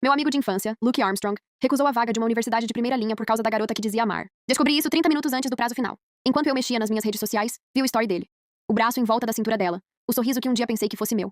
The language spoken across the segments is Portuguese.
Meu amigo de infância, Luke Armstrong, recusou a vaga de uma universidade de primeira linha por causa da garota que dizia amar. Descobri isso 30 minutos antes do prazo final. Enquanto eu mexia nas minhas redes sociais, vi o story dele. O braço em volta da cintura dela. O sorriso que um dia pensei que fosse meu.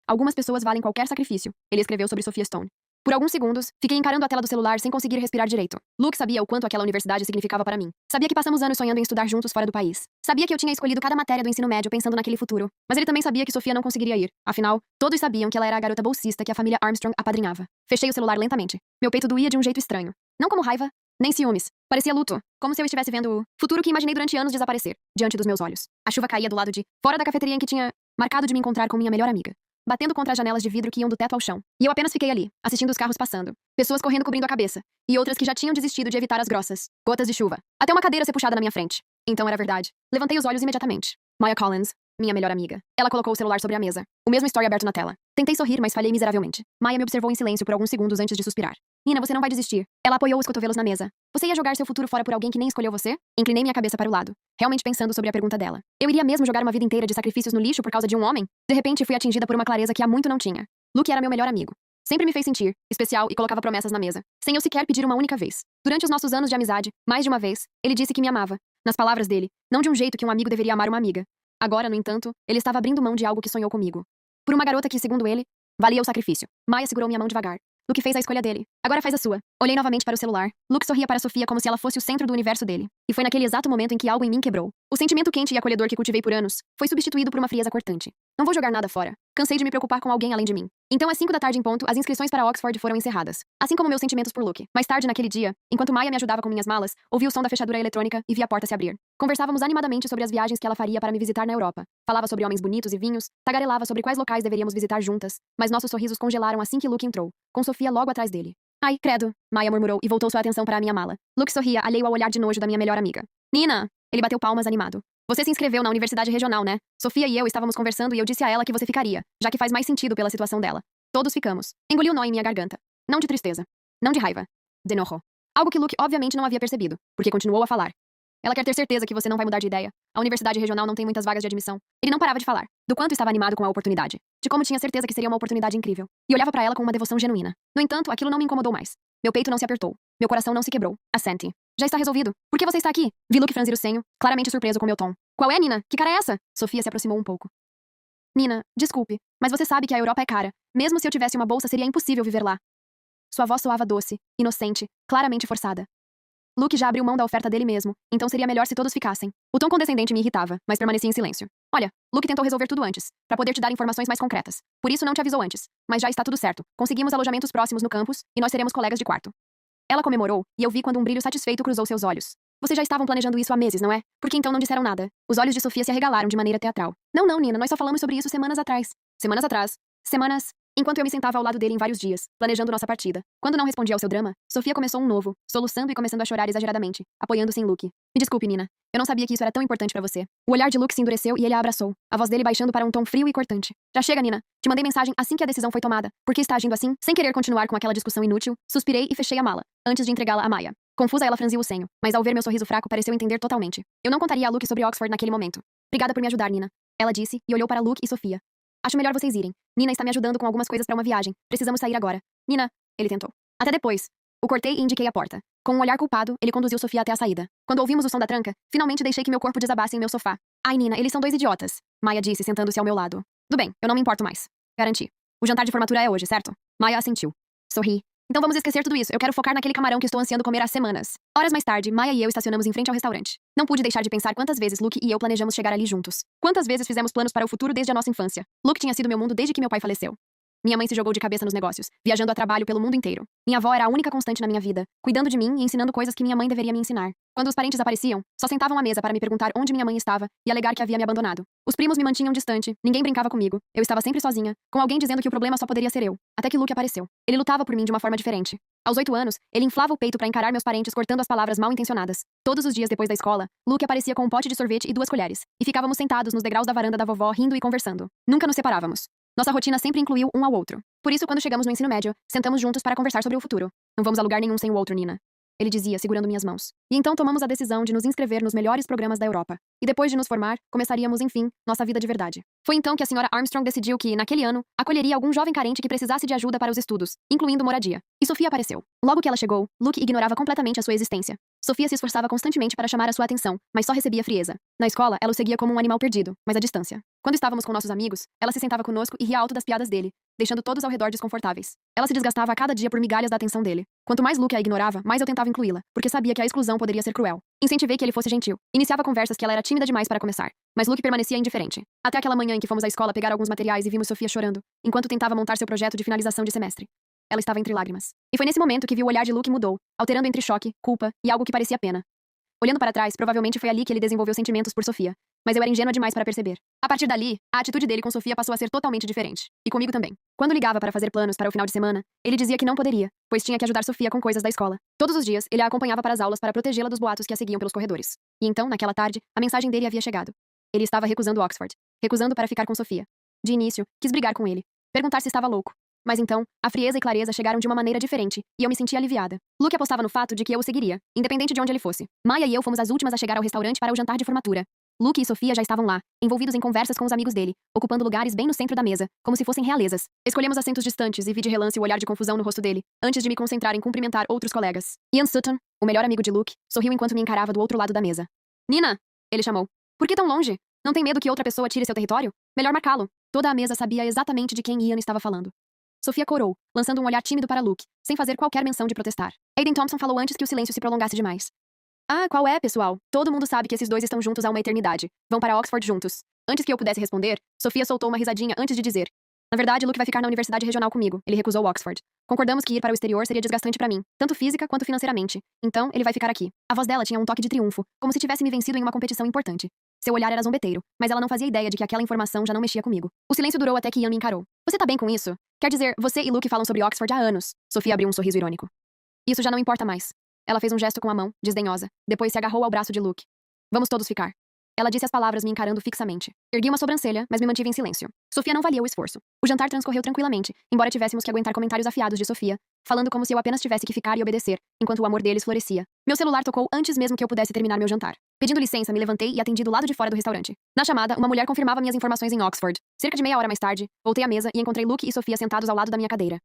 Algumas pessoas valem qualquer sacrifício, ele escreveu sobre Sophia Stone. Por alguns segundos, fiquei encarando a tela do celular sem conseguir respirar direito. Luke sabia o quanto aquela universidade significava para mim. Sabia que passamos anos sonhando em estudar juntos fora do país. Sabia que eu tinha escolhido cada matéria do ensino médio pensando naquele futuro. Mas ele também sabia que Sophia não conseguiria ir. Afinal, todos sabiam que ela era a garota bolsista que a família Armstrong apadrinhava. Fechei o celular lentamente. Meu peito doía de um jeito estranho. Não como raiva, nem ciúmes. Parecia luto, como se eu estivesse vendo o futuro que imaginei durante anos desaparecer, diante dos meus olhos. A chuva caía do lado de fora da cafeteria em que tinha marcado de me encontrar com minha melhor amiga, batendo contra as janelas de vidro que iam do teto ao chão. E eu apenas fiquei ali, assistindo os carros passando. Pessoas correndo cobrindo a cabeça. E outras que já tinham desistido de evitar as grossas gotas de chuva. Até uma cadeira ser puxada na minha frente. Então era verdade. Levantei os olhos imediatamente. Maya Collins, minha melhor amiga. Ela colocou o celular sobre a mesa. O mesmo story aberto na tela. Tentei sorrir, mas falhei miseravelmente. Maya me observou em silêncio por alguns segundos antes de suspirar. Nina, você não vai desistir. Ela apoiou os cotovelos na mesa. Você ia jogar seu futuro fora por alguém que nem escolheu você? Inclinei minha cabeça para o lado, realmente pensando sobre a pergunta dela. Eu iria mesmo jogar uma vida inteira de sacrifícios no lixo por causa de um homem? De repente, fui atingida por uma clareza que há muito não tinha. Luke era meu melhor amigo. Sempre me fez sentir especial e colocava promessas na mesa, sem eu sequer pedir uma única vez. Durante os nossos anos de amizade, mais de uma vez, ele disse que me amava. Nas palavras dele, não de um jeito que um amigo deveria amar uma amiga. Agora, no entanto, ele estava abrindo mão de algo que sonhou comigo. Por uma garota que, segundo ele, valia o sacrifício. Maya segurou minha mão devagar. Luke fez a escolha dele. Agora faz a sua. Olhei novamente para o celular. Luke sorria para Sophia como se ela fosse o centro do universo dele. E foi naquele exato momento em que algo em mim quebrou. O sentimento quente e acolhedor que cultivei por anos foi substituído por uma frieza cortante. Não vou jogar nada fora. Cansei de me preocupar com alguém além de mim. Então, às 5 da tarde em ponto, as inscrições para Oxford foram encerradas. Assim como meus sentimentos por Luke. Mais tarde naquele dia, enquanto Maya me ajudava com minhas malas, ouvi o som da fechadura eletrônica e vi a porta se abrir. Conversávamos animadamente sobre as viagens que ela faria para me visitar na Europa. Falava sobre homens bonitos e vinhos, tagarelava sobre quais locais deveríamos visitar juntas, mas nossos sorrisos congelaram assim que Luke entrou, com Sophia logo atrás dele. Ai, credo, Maya murmurou e voltou sua atenção para a minha mala. Luke sorria, alheio ao olhar de nojo da minha melhor amiga. Nina! Ele bateu palmas animado. Você se inscreveu na universidade regional, né? Sofia e eu estávamos conversando e eu disse a ela que você ficaria, já que faz mais sentido pela situação dela. Todos ficamos. Engoli o nó em minha garganta. Não de tristeza. Não de raiva. De enojo. Algo que Luke obviamente não havia percebido, porque continuou a falar. Ela quer ter certeza que você não vai mudar de ideia. A universidade regional não tem muitas vagas de admissão. Ele não parava de falar. Do quanto estava animado com a oportunidade. De como tinha certeza que seria uma oportunidade incrível. E olhava para ela com uma devoção genuína. No entanto, aquilo não me incomodou mais. Meu peito não se apertou. Meu coração não se quebrou. Assente. Já está resolvido. Por que você está aqui? Vi Luke franzir o senho, claramente surpreso com meu tom. Qual é, Nina? Que cara é essa? Sofia se aproximou um pouco. Nina, desculpe, mas você sabe que a Europa é cara. Mesmo se eu tivesse uma bolsa, seria impossível viver lá. Sua voz soava doce, inocente, claramente forçada. Luke já abriu mão da oferta dele mesmo, então seria melhor se todos ficassem. O tom condescendente me irritava, mas permaneci em silêncio. Olha, Luke tentou resolver tudo antes, para poder te dar informações mais concretas. Por isso não te avisou antes. Mas já está tudo certo. Conseguimos alojamentos próximos no campus, e nós seremos colegas de quarto. Ela comemorou, e eu vi quando um brilho satisfeito cruzou seus olhos. Vocês já estavam planejando isso há meses, não é? Por que então não disseram nada? Os olhos de Sofia se arregalaram de maneira teatral. Não, não, Nina, nós só falamos sobre isso semanas atrás. Semanas atrás. Semanas. Enquanto eu me sentava ao lado dele em vários dias, planejando nossa partida. Quando não respondia ao seu drama, Sofia começou um novo, soluçando e começando a chorar exageradamente, apoiando-se em Luke. Me desculpe, Nina. Eu não sabia que isso era tão importante pra você. O olhar de Luke se endureceu e ele a abraçou, a voz dele baixando para um tom frio e cortante. Já chega, Nina. Te mandei mensagem assim que a decisão foi tomada. Por que está agindo assim? Sem querer continuar com aquela discussão inútil, suspirei e fechei a mala, antes de entregá-la a Maya. Confusa, ela franziu o senho, mas ao ver meu sorriso fraco pareceu entender totalmente. Eu não contaria a Luke sobre Oxford naquele momento. Obrigada por me ajudar, Nina. Ela disse, e olhou para Luke e Sofia. Acho melhor vocês irem. Nina está me ajudando com algumas coisas para uma viagem. Precisamos sair agora. Nina, ele tentou. Até depois. O cortei e indiquei a porta. Com um olhar culpado, ele conduziu Sofia até a saída. Quando ouvimos o som da tranca, finalmente deixei que meu corpo desabasse em meu sofá. Ai, Nina, eles são dois idiotas. Maya disse, sentando-se ao meu lado. Do bem, eu não me importo mais. Garanti. O jantar de formatura é hoje, certo? Maya assentiu. Sorri. Então vamos esquecer tudo isso. Eu quero focar naquele camarão que estou ansiando comer há semanas. Horas mais tarde, Maya e eu estacionamos em frente ao restaurante. Não pude deixar de pensar quantas vezes Luke e eu planejamos chegar ali juntos. Quantas vezes fizemos planos para o futuro desde a nossa infância. Luke tinha sido meu mundo desde que meu pai faleceu. Minha mãe se jogou de cabeça nos negócios, viajando a trabalho pelo mundo inteiro. Minha avó era a única constante na minha vida, cuidando de mim e ensinando coisas que minha mãe deveria me ensinar. Quando os parentes apareciam, só sentavam à mesa para me perguntar onde minha mãe estava e alegar que havia me abandonado. Os primos me mantinham distante, ninguém brincava comigo, eu estava sempre sozinha, com alguém dizendo que o problema só poderia ser eu. Até que Luke apareceu. Ele lutava por mim de uma forma diferente. Aos 8 anos, ele inflava o peito para encarar meus parentes cortando as palavras mal intencionadas. Todos os dias depois da escola, Luke aparecia com um pote de sorvete e 2 colheres, e ficávamos sentados nos degraus da varanda da vovó rindo e conversando. Nunca nos separávamos. Nossa rotina sempre incluiu um ao outro. Por isso, quando chegamos no ensino médio, sentamos juntos para conversar sobre o futuro. Não vamos a lugar nenhum sem o outro, Nina. ele dizia, segurando minhas mãos. E então tomamos a decisão de nos inscrever nos melhores programas da Europa. E depois de nos formar, começaríamos, enfim, nossa vida de verdade. Foi então que a senhora Armstrong decidiu que, naquele ano, acolheria algum jovem carente que precisasse de ajuda para os estudos, incluindo moradia. E Sofia apareceu. Logo que ela chegou, Luke ignorava completamente a sua existência. Sofia se esforçava constantemente para chamar a sua atenção, mas só recebia frieza. Na escola, ela o seguia como um animal perdido, mas à distância. Quando estávamos com nossos amigos, ela se sentava conosco e ria alto das piadas dele, deixando todos ao redor desconfortáveis. Ela se desgastava a cada dia por migalhas da atenção dele. Quanto mais Luke a ignorava, mais eu tentava incluí-la, porque sabia que a exclusão poderia ser cruel. Incentivei que ele fosse gentil. Iniciava conversas que ela era tímida demais para começar, mas Luke permanecia indiferente. Até aquela manhã em que fomos à escola pegar alguns materiais e vimos Sofia chorando, enquanto tentava montar seu projeto de finalização de semestre. Ela estava entre lágrimas. E foi nesse momento que vi o olhar de Luke mudou, alterando entre choque, culpa e algo que parecia pena. Olhando para trás, provavelmente foi ali que ele desenvolveu sentimentos por Sofia, mas eu era ingênua demais para perceber. A partir dali, a atitude dele com Sofia passou a ser totalmente diferente. E comigo também. Quando ligava para fazer planos para o final de semana, ele dizia que não poderia, pois tinha que ajudar Sofia com coisas da escola. Todos os dias, ele a acompanhava para as aulas para protegê-la dos boatos que a seguiam pelos corredores. E então, naquela tarde, a mensagem dele havia chegado. Ele estava recusando Oxford. Recusando para ficar com Sofia. De início, quis brigar com ele. Perguntar se estava louco. Mas então, a frieza e clareza chegaram de uma maneira diferente, e eu me senti aliviada. Luke apostava no fato de que eu o seguiria, independente de onde ele fosse. Maya e eu fomos as últimas a chegar ao restaurante para o jantar de formatura. Luke e Sofia já estavam lá, envolvidos em conversas com os amigos dele, ocupando lugares bem no centro da mesa, como se fossem realezas. Escolhemos assentos distantes e vi de relance o olhar de confusão no rosto dele, antes de me concentrar em cumprimentar outros colegas. Ian Sutton, o melhor amigo de Luke, sorriu enquanto me encarava do outro lado da mesa. Nina! Ele chamou. Por que tão longe? Não tem medo que outra pessoa tire seu território? Melhor marcá-lo. Toda a mesa sabia exatamente de quem Ian estava falando. Sofia corou, lançando um olhar tímido para Luke, sem fazer qualquer menção de protestar. Aiden Thompson falou antes que o silêncio se prolongasse demais. Ah, qual é, pessoal? Todo mundo sabe que esses dois estão juntos há uma eternidade. Vão para Oxford juntos. Antes que eu pudesse responder, Sofia soltou uma risadinha antes de dizer. Na verdade, Luke vai ficar na universidade regional comigo. Ele recusou Oxford. Concordamos que ir para o exterior seria desgastante para mim, tanto física quanto financeiramente. Então, ele vai ficar aqui. A voz dela tinha um toque de triunfo, como se tivesse me vencido em uma competição importante. Seu olhar era zombeteiro, mas ela não fazia ideia de que aquela informação já não mexia comigo. O silêncio durou até que Ian me encarou. Você tá bem com isso? Quer dizer, você e Luke falam sobre Oxford há anos. Sofia abriu um sorriso irônico. Isso já não importa mais. Ela fez um gesto com a mão, desdenhosa. Depois se agarrou ao braço de Luke. Vamos todos ficar. Ela disse as palavras me encarando fixamente. Ergui uma sobrancelha, mas me mantive em silêncio. Sofia não valia o esforço. O jantar transcorreu tranquilamente, embora tivéssemos que aguentar comentários afiados de Sofia, falando como se eu apenas tivesse que ficar e obedecer, enquanto o amor deles florescia. Meu celular tocou antes mesmo que eu pudesse terminar meu jantar. Pedindo licença, me levantei e atendi do lado de fora do restaurante. Na chamada, uma mulher confirmava minhas informações em Oxford. Cerca de meia hora mais tarde, voltei à mesa e encontrei Luke e Sofia sentados ao lado da minha cadeira.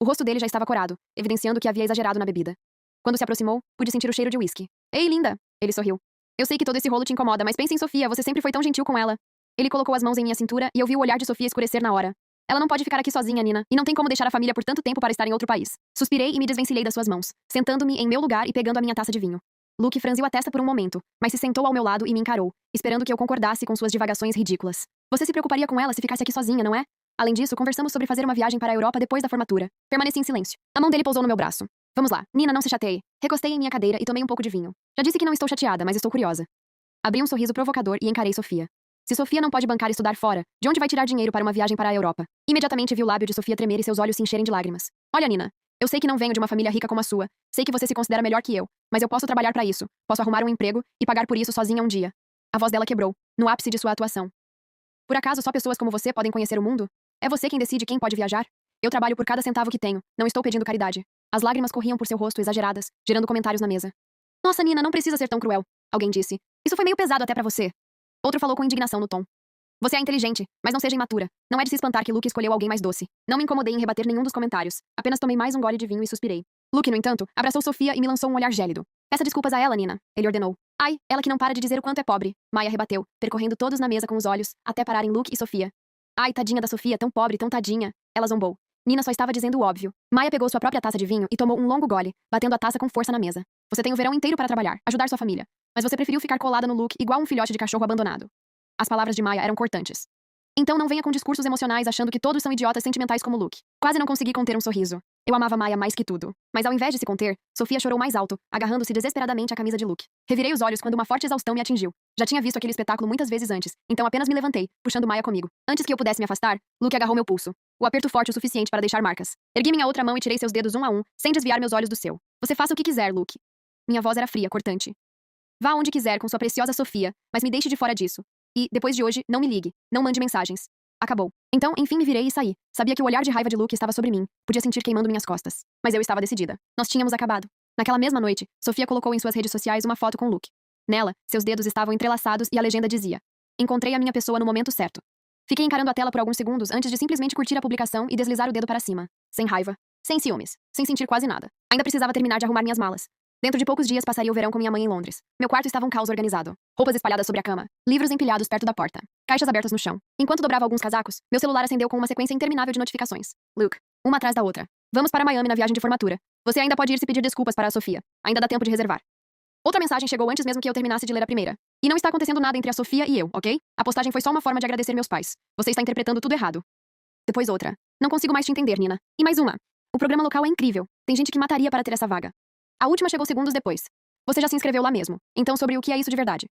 O rosto dele já estava corado, evidenciando que havia exagerado na bebida. Quando se aproximou, pude sentir o cheiro de uísque. Ei, linda! Ele sorriu. Eu sei que todo esse rolo te incomoda, mas pense em Sofia, você sempre foi tão gentil com ela. Ele colocou as mãos em minha cintura e eu vi o olhar de Sofia escurecer na hora. Ela não pode ficar aqui sozinha, Nina, e não tem como deixar a família por tanto tempo para estar em outro país. Suspirei e me desvencilhei das suas mãos, sentando-me em meu lugar e pegando a minha taça de vinho. Luke franziu a testa por um momento, mas se sentou ao meu lado e me encarou, esperando que eu concordasse com suas divagações ridículas. Você se preocuparia com ela se ficasse aqui sozinha, não é? Além disso, conversamos sobre fazer uma viagem para a Europa depois da formatura. Permaneci em silêncio. A mão dele pousou no meu braço. Vamos lá, Nina, não se chateie. Recostei em minha cadeira e tomei um pouco de vinho. Já disse que não estou chateada, mas estou curiosa. Abri um sorriso provocador e encarei Sofia. Se Sofia não pode bancar estudar fora, de onde vai tirar dinheiro para uma viagem para a Europa? Imediatamente vi o lábio de Sofia tremer e seus olhos se encherem de lágrimas. Olha, Nina, eu sei que não venho de uma família rica como a sua. Sei que você se considera melhor que eu, mas eu posso trabalhar para isso. Posso arrumar um emprego e pagar por isso sozinha um dia. A voz dela quebrou, no ápice de sua atuação. Por acaso só pessoas como você podem conhecer o mundo? É você quem decide quem pode viajar? Eu trabalho por cada centavo que tenho, não estou pedindo caridade. As lágrimas corriam por seu rosto exageradas, gerando comentários na mesa. Nossa, Nina, não precisa ser tão cruel. Alguém disse. Isso foi meio pesado até pra você. Outro falou com indignação no tom. Você é inteligente, mas não seja imatura. Não é de se espantar que Luke escolheu alguém mais doce. Não me incomodei em rebater nenhum dos comentários. Apenas tomei mais um gole de vinho e suspirei. Luke, no entanto, abraçou Sofia e me lançou um olhar gélido. Peça desculpas a ela, Nina, ele ordenou. Ai, ela que não para de dizer o quanto é pobre. Maya rebateu, percorrendo todos na mesa com os olhos, até parar em Luke e Sofia. Ai, tadinha da Sofia, tão pobre, tão tadinha. Ela zombou. Nina só estava dizendo o óbvio. Maya pegou sua própria taça de vinho e tomou um longo gole, batendo a taça com força na mesa. Você tem o verão inteiro para trabalhar, ajudar sua família. Mas você preferiu ficar colada no Luke igual um filhote de cachorro abandonado. As palavras de Maya eram cortantes. Então não venha com discursos emocionais achando que todos são idiotas sentimentais como Luke. Quase não consegui conter um sorriso. Eu amava Maya mais que tudo. Mas ao invés de se conter, Sofia chorou mais alto, agarrando-se desesperadamente à camisa de Luke. Revirei os olhos quando uma forte exaustão me atingiu. Já tinha visto aquele espetáculo muitas vezes antes, então apenas me levantei, puxando Maya comigo. Antes que eu pudesse me afastar, Luke agarrou meu pulso. O aperto forte o suficiente para deixar marcas. Ergui minha outra mão e tirei seus dedos um a um, sem desviar meus olhos do seu. Você faça o que quiser, Luke. Minha voz era fria, cortante. Vá onde quiser com sua preciosa Sofia, mas me deixe de fora disso. E, depois de hoje, não me ligue. Não mande mensagens. Acabou. Então, enfim, me virei e saí. Sabia que o olhar de raiva de Luke estava sobre mim. Podia sentir queimando minhas costas. Mas eu estava decidida. Nós tínhamos acabado. Naquela mesma noite, Sofia colocou em suas redes sociais uma foto com Luke. Nela, seus dedos estavam entrelaçados e a legenda dizia: "Encontrei a minha pessoa no momento certo." Fiquei encarando a tela por alguns segundos antes de simplesmente curtir a publicação e deslizar o dedo para cima. Sem raiva, sem ciúmes, sem sentir quase nada. Ainda precisava terminar de arrumar minhas malas. Dentro de poucos dias passaria o verão com minha mãe em Londres. Meu quarto estava um caos organizado. Roupas espalhadas sobre a cama, livros empilhados perto da porta, caixas abertas no chão. Enquanto dobrava alguns casacos, meu celular acendeu com uma sequência interminável de notificações. Luke, uma atrás da outra. Vamos para Miami na viagem de formatura. Você ainda pode ir se pedir desculpas para a Sofia. Ainda dá tempo de reservar. Outra mensagem chegou antes mesmo que eu terminasse de ler a primeira. E não está acontecendo nada entre a Sofia e eu, ok? A postagem foi só uma forma de agradecer meus pais. Você está interpretando tudo errado. Depois outra. Não consigo mais te entender, Nina. E mais uma. O programa local é incrível. Tem gente que mataria para ter essa vaga. A última chegou segundos depois. Você já se inscreveu lá mesmo. Então sobre o que é isso de verdade?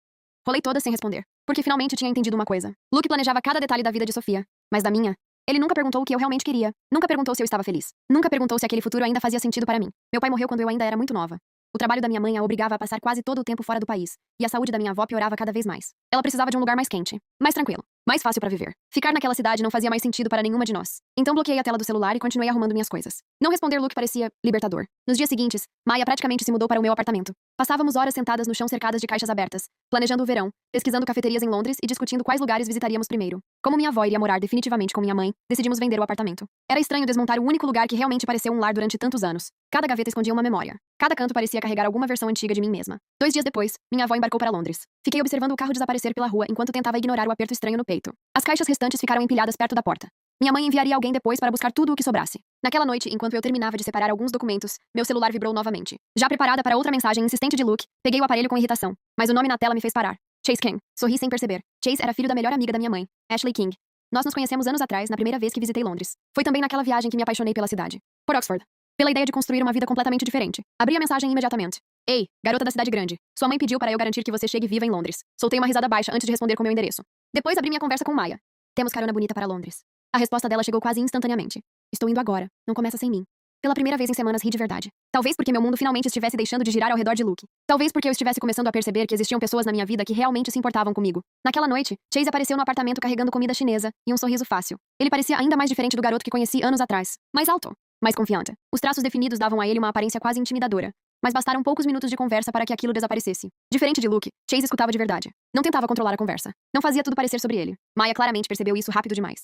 Rolei toda sem responder. Porque finalmente tinha entendido uma coisa. Luke planejava cada detalhe da vida de Sofia. Mas da minha? Ele nunca perguntou o que eu realmente queria. Nunca perguntou se eu estava feliz. Nunca perguntou se aquele futuro ainda fazia sentido para mim. Meu pai morreu quando eu ainda era muito nova. O trabalho da minha mãe a obrigava a passar quase todo o tempo fora do país, e a saúde da minha avó piorava cada vez mais. Ela precisava de um lugar mais quente, mais tranquilo, mais fácil para viver. Ficar naquela cidade não fazia mais sentido para nenhuma de nós. Então bloqueei a tela do celular e continuei arrumando minhas coisas. Não responder Luke parecia libertador. Nos dias seguintes, Maya praticamente se mudou para o meu apartamento. Passávamos horas sentadas no chão cercadas de caixas abertas, planejando o verão, pesquisando cafeterias em Londres e discutindo quais lugares visitaríamos primeiro. Como minha avó iria morar definitivamente com minha mãe, decidimos vender o apartamento. Era estranho desmontar o único lugar que realmente pareceu um lar durante tantos anos. Cada gaveta escondia uma memória. Cada canto parecia carregar alguma versão antiga de mim mesma. 2 dias depois, minha avó embarcou para Londres. Fiquei observando o carro desaparecer pela rua enquanto tentava ignorar o aperto estranho no peito. As caixas restantes ficaram empilhadas perto da porta. Minha mãe enviaria alguém depois para buscar tudo o que sobrasse. Naquela noite, enquanto eu terminava de separar alguns documentos, meu celular vibrou novamente. Já preparada para outra mensagem insistente de Luke, peguei o aparelho com irritação. Mas o nome na tela me fez parar. Chase King. Sorri sem perceber. Chase era filho da melhor amiga da minha mãe, Ashley King. Nós nos conhecemos anos atrás, na primeira vez que visitei Londres. Foi também naquela viagem que me apaixonei pela cidade. Por Oxford. Pela ideia de construir uma vida completamente diferente. Abri a mensagem imediatamente. Ei, garota da cidade grande. Sua mãe pediu para eu garantir que você chegue viva em Londres. Soltei uma risada baixa antes de responder com meu endereço. Depois abri minha conversa com Maya. Temos carona bonita para Londres. A resposta dela chegou quase instantaneamente. Estou indo agora. Não começa sem mim. Pela primeira vez em semanas ri de verdade. Talvez porque meu mundo finalmente estivesse deixando de girar ao redor de Luke. Talvez porque eu estivesse começando a perceber que existiam pessoas na minha vida que realmente se importavam comigo. Naquela noite, Chase apareceu no apartamento carregando comida chinesa e um sorriso fácil. Ele parecia ainda mais diferente do garoto que conheci anos atrás. Mais alto. Mais confiante. Os traços definidos davam a ele uma aparência quase intimidadora. Mas bastaram poucos minutos de conversa para que aquilo desaparecesse. Diferente de Luke, Chase escutava de verdade. Não tentava controlar a conversa. Não fazia tudo parecer sobre ele. Maya claramente percebeu isso rápido demais.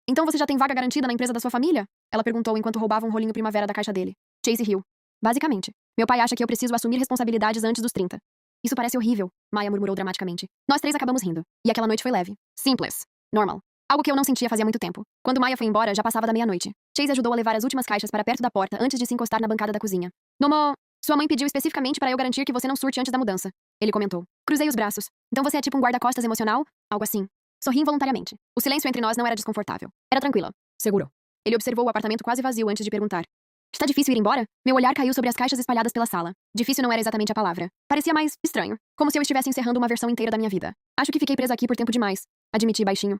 Então você já tem vaga garantida na empresa da sua família? Ela perguntou enquanto roubava um rolinho primavera da caixa dele. Chase riu. Basicamente. Meu pai acha que eu preciso assumir responsabilidades antes dos 30. Isso parece horrível, Maya murmurou dramaticamente. Nós 3 acabamos rindo. E aquela noite foi leve. Simples. Normal. Algo que eu não sentia fazia muito tempo. Quando Maya foi embora, já passava da meia-noite. Chase ajudou a levar as últimas caixas para perto da porta antes de se encostar na bancada da cozinha. Nomo, sua mãe pediu especificamente para eu garantir que você não surte antes da mudança. Ele comentou. Cruzei os braços. Então você é tipo um guarda-costas emocional? Algo assim. Sorri involuntariamente. O silêncio entre nós não era desconfortável. Era tranquilo. Seguro. Ele observou o apartamento quase vazio antes de perguntar. Está difícil ir embora? Meu olhar caiu sobre as caixas espalhadas pela sala. Difícil não era exatamente a palavra. Parecia mais estranho. Como se eu estivesse encerrando uma versão inteira da minha vida. Acho que fiquei presa aqui por tempo demais. Admiti baixinho.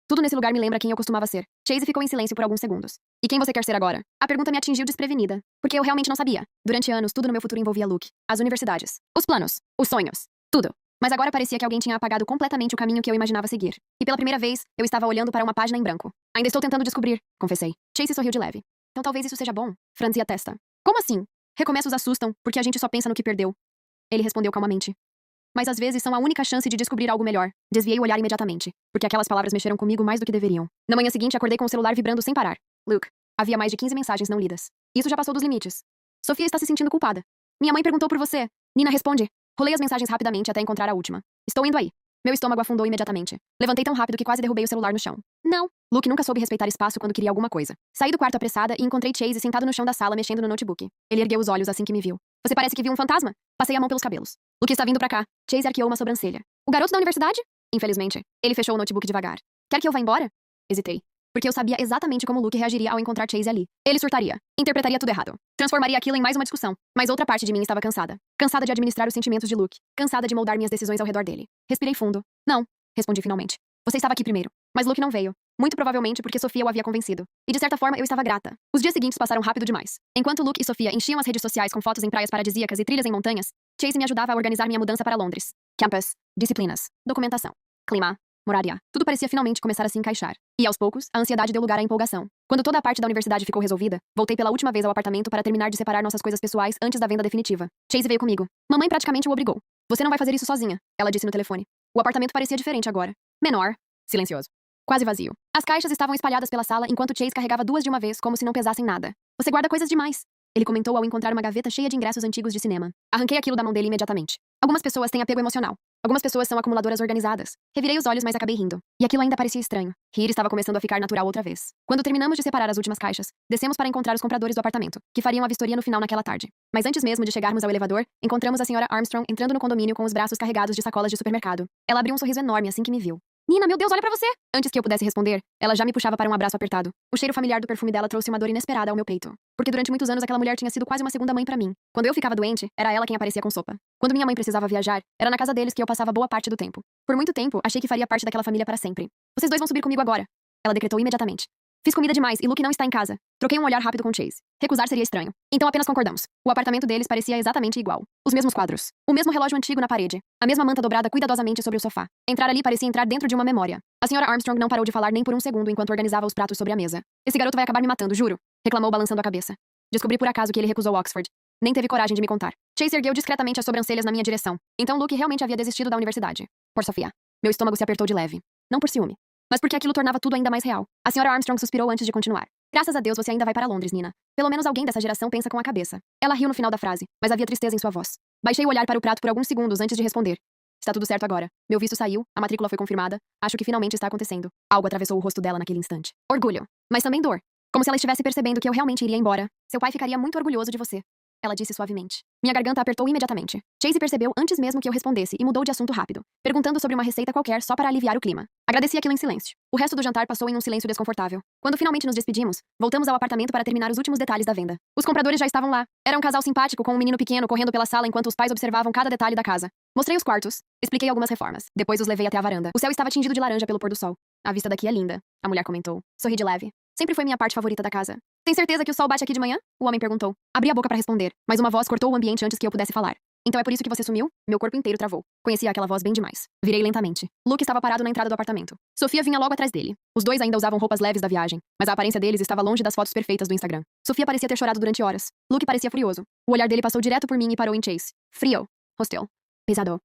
Tudo nesse lugar me lembra quem eu costumava ser. Chase ficou em silêncio por alguns segundos. E quem você quer ser agora? A pergunta me atingiu desprevenida. Porque eu realmente não sabia. Durante anos, tudo no meu futuro envolvia Luke. As universidades. Os planos. Os sonhos. Tudo. Mas agora parecia que alguém tinha apagado completamente o caminho que eu imaginava seguir. E pela primeira vez, eu estava olhando para uma página em branco. Ainda estou tentando descobrir, confessei. Chase sorriu de leve. Então talvez isso seja bom. Franzi a testa. Como assim? Recomeços assustam, porque a gente só pensa no que perdeu. Ele respondeu calmamente. Mas às vezes são a única chance de descobrir algo melhor. Desviei o olhar imediatamente, porque aquelas palavras mexeram comigo mais do que deveriam. Na manhã seguinte, acordei com o celular vibrando sem parar. Luke. Havia mais de 15 mensagens não lidas. Isso já passou dos limites. Sofia está se sentindo culpada. Minha mãe perguntou por você. Nina responde. Rolei as mensagens rapidamente até encontrar a última. Estou indo aí. Meu estômago afundou imediatamente. Levantei tão rápido que quase derrubei o celular no chão. Não. Luke nunca soube respeitar espaço quando queria alguma coisa. Saí do quarto apressada e encontrei Chase sentado no chão da sala mexendo no notebook. Ele ergueu os olhos assim que me viu. Você parece que viu um fantasma? Passei a mão pelos cabelos. Luke está vindo pra cá. Chase arqueou uma sobrancelha. O garoto da universidade? Infelizmente. Ele fechou o notebook devagar. Quer que eu vá embora? Hesitei. Porque eu sabia exatamente como Luke reagiria ao encontrar Chase ali. Ele surtaria. Interpretaria tudo errado. Transformaria aquilo em mais uma discussão. Mas outra parte de mim estava cansada. Cansada de administrar os sentimentos de Luke. Cansada de moldar minhas decisões ao redor dele. Respirei fundo. Não. Respondi finalmente. Você estava aqui primeiro. Mas Luke não veio. Muito provavelmente porque Sofia o havia convencido. E de certa forma eu estava grata. Os dias seguintes passaram rápido demais. Enquanto Luke e Sofia enchiam as redes sociais com fotos em praias paradisíacas e trilhas em montanhas, Chase me ajudava a organizar minha mudança para Londres. Campus, disciplinas, documentação, clima, moraria. Tudo parecia finalmente começar a se encaixar. E aos poucos, a ansiedade deu lugar à empolgação. Quando toda a parte da universidade ficou resolvida, voltei pela última vez ao apartamento para terminar de separar nossas coisas pessoais antes da venda definitiva. Chase veio comigo. Mamãe praticamente o obrigou. Você não vai fazer isso sozinha, ela disse no telefone. O apartamento parecia diferente agora. Menor. Silencioso. Quase vazio. As caixas estavam espalhadas pela sala enquanto Chase carregava duas de uma vez como se não pesassem nada. Você guarda coisas demais, ele comentou ao encontrar uma gaveta cheia de ingressos antigos de cinema. Arranquei aquilo da mão dele imediatamente. Algumas pessoas têm apego emocional. Algumas pessoas são acumuladoras organizadas. Revirei os olhos, mas acabei rindo. E aquilo ainda parecia estranho. Rir estava começando a ficar natural outra vez. Quando terminamos de separar as últimas caixas, descemos para encontrar os compradores do apartamento, que fariam a vistoria no final naquela tarde. Mas antes mesmo de chegarmos ao elevador, encontramos a senhora Armstrong entrando no condomínio com os braços carregados de sacolas de supermercado. Ela abriu um sorriso enorme assim que me viu. Nina, meu Deus, olha pra você! Antes que eu pudesse responder, ela já me puxava para um abraço apertado. O cheiro familiar do perfume dela trouxe uma dor inesperada ao meu peito. Porque durante muitos anos aquela mulher tinha sido quase uma segunda mãe pra mim. Quando eu ficava doente, era ela quem aparecia com sopa. Quando minha mãe precisava viajar, era na casa deles que eu passava boa parte do tempo. Por muito tempo, achei que faria parte daquela família para sempre. Vocês dois vão subir comigo agora. Ela decretou imediatamente. Fiz comida demais e Luke não está em casa. Troquei um olhar rápido com Chase. Recusar seria estranho. Então apenas concordamos. O apartamento deles parecia exatamente igual. Os mesmos quadros. O mesmo relógio antigo na parede. A mesma manta dobrada cuidadosamente sobre o sofá. Entrar ali parecia entrar dentro de uma memória. A senhora Armstrong não parou de falar nem por um segundo enquanto organizava os pratos sobre a mesa. Esse garoto vai acabar me matando, juro. Reclamou balançando a cabeça. Descobri por acaso que ele recusou Oxford. Nem teve coragem de me contar. Chase ergueu discretamente as sobrancelhas na minha direção. Então Luke realmente havia desistido da universidade. Por Sofia. Meu estômago se apertou de leve. Não por ciúme. Mas porque aquilo tornava tudo ainda mais real. A senhora Armstrong suspirou antes de continuar. Graças a Deus você ainda vai para Londres, Nina. Pelo menos alguém dessa geração pensa com a cabeça. Ela riu no final da frase, mas havia tristeza em sua voz. Baixei o olhar para o prato por alguns segundos antes de responder. Está tudo certo agora. Meu visto saiu, a matrícula foi confirmada. Acho que finalmente está acontecendo. Algo atravessou o rosto dela naquele instante. Orgulho. Mas também dor. Como se ela estivesse percebendo que eu realmente iria embora. Seu pai ficaria muito orgulhoso de você. Ela disse suavemente. Minha garganta apertou imediatamente. Chase percebeu antes mesmo que eu respondesse e mudou de assunto rápido, perguntando sobre uma receita qualquer só para aliviar o clima. Agradeci aquilo em silêncio. O resto do jantar passou em um silêncio desconfortável. Quando finalmente nos despedimos, voltamos ao apartamento para terminar os últimos detalhes da venda. Os compradores já estavam lá. Era um casal simpático com um menino pequeno correndo pela sala enquanto os pais observavam cada detalhe da casa. Mostrei os quartos, expliquei algumas reformas. Depois os levei até a varanda. O céu estava tingido de laranja pelo pôr do sol. A vista daqui é linda, a mulher comentou. Sorri de leve. Sempre foi minha parte favorita da casa. Tem certeza que o sol bate aqui de manhã? O homem perguntou. Abri a boca para responder, mas uma voz cortou o ambiente antes que eu pudesse falar. Então é por isso que você sumiu? Meu corpo inteiro travou. Conhecia aquela voz bem demais. Virei lentamente. Luke estava parado na entrada do apartamento. Sofia vinha logo atrás dele. Os dois ainda usavam roupas leves da viagem, mas a aparência deles estava longe das fotos perfeitas do Instagram. Sofia parecia ter chorado durante horas. Luke parecia furioso. O olhar dele passou direto por mim e parou em Chase. Frio. Hostil. Pesado.